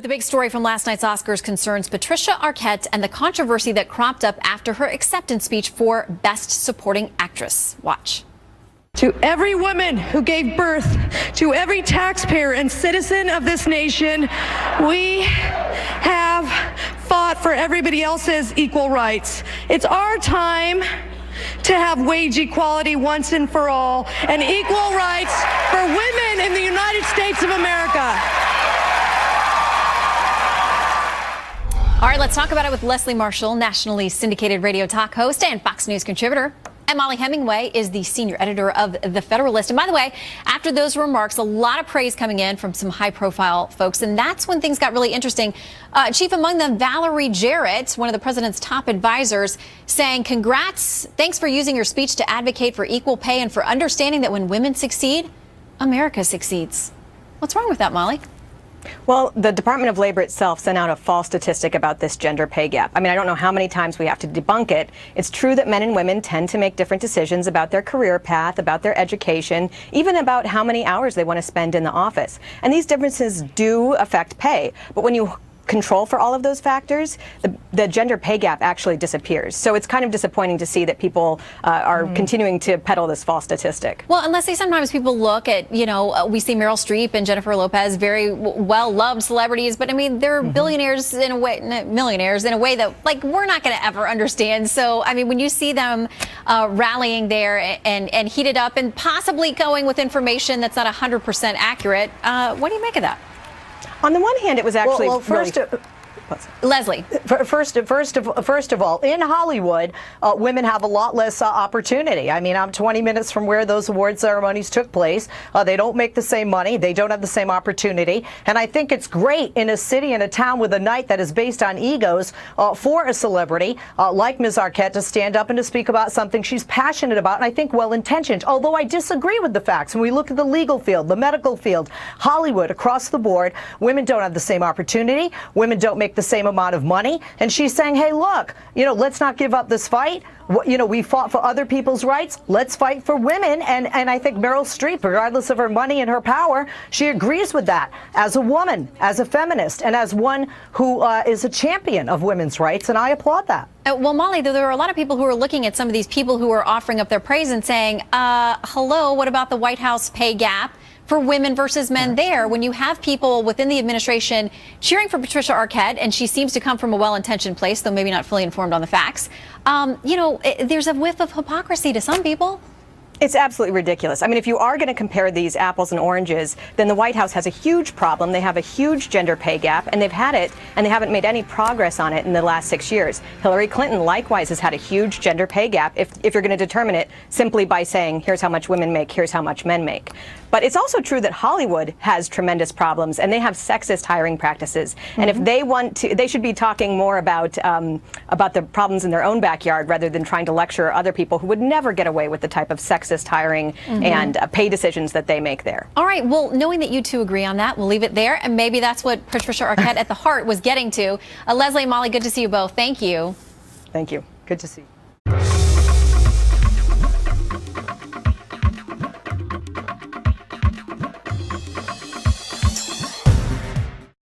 The big story from last night's Oscars concerns Patricia Arquette and the controversy that cropped up after her acceptance speech for Best Supporting Actress. Watch. To every woman who gave birth, to every taxpayer and citizen of this nation, we have fought for everybody else's equal rights. It's our time to have wage equality once and for all, and equal rights for women in the United States of America. All right, let's talk about it with Leslie Marshall, nationally syndicated radio talk host and Fox News contributor. And Molly Hemingway is the senior editor of The Federalist. And by the way, after those remarks, a lot of praise coming in from some high-profile folks. And that's when things got really interesting. Chief among them, Valerie Jarrett, one of the president's top advisors, saying, congrats, thanks for using your speech to advocate for equal pay and for understanding that when women succeed, America succeeds. What's wrong with that, Molly? Well, the Department of Labor itself sent out a false statistic about this gender pay gap. I mean, I don't know how many times we have to debunk it. It's true that men and women tend to make different decisions about their career path, about their education, even about how many hours they want to spend in the office. And these differences do affect pay. But when you control for all of those factors, the gender pay gap actually disappears. So it's kind of disappointing to see that people are continuing to peddle this false statistic. Well, unless sometimes people look at, we see Meryl Streep and Jennifer Lopez, very well-loved celebrities, but I mean, they're billionaires in a way, millionaires in a way that, like, we're not going to ever understand. So, I mean, when you see them rallying there and heated up and possibly going with information that's not 100% accurate, what do you make of that? On the one hand, it was actually Leslie. First of all, in Hollywood, women have a lot less opportunity. I mean, I'm 20 minutes from where those award ceremonies took place. They don't make the same money. They don't have the same opportunity. And I think it's great in a city and a town with a night that is based on egos for a celebrity like Ms. Arquette to stand up and to speak about something she's passionate about, and I think well-intentioned. Although I disagree with the facts. When we look at the legal field, the medical field, Hollywood, across the board, women don't have the same opportunity. Women don't make the same amount of money. And she's saying, hey, look, let's not give up this fight. We fought for other people's rights. Let's fight for women. And I think Meryl Streep, regardless of her money and her power, she agrees with that as a woman, as a feminist, and as one who is a champion of women's rights. And I applaud that. Well, Molly, though, there are a lot of people who are looking at some of these people who are offering up their praise and saying, hello, what about the White House pay gap for women versus men there? When you have people within the administration cheering for Patricia Arquette, and she seems to come from a well-intentioned place, though maybe not fully informed on the facts, there's a whiff of hypocrisy to some people. It's absolutely ridiculous. I mean, if you are going to compare these apples and oranges, then the White House has a huge problem. They have a huge gender pay gap, and they've had it, and they haven't made any progress on it in the last 6 years. Hillary Clinton, likewise, has had a huge gender pay gap if you're going to determine it simply by saying, here's how much women make, here's how much men make. But it's also true that Hollywood has tremendous problems, and they have sexist hiring practices. And if they want to, they should be talking more about the problems in their own backyard rather than trying to lecture other people who would never get away with the type of sexist hiring and pay decisions that they make there. All right. Well, knowing that you two agree on that, we'll leave it there. And maybe that's what Patricia Arquette at the heart was getting to. Leslie and Molly, good to see you both. Thank you. Thank you. Good to see you.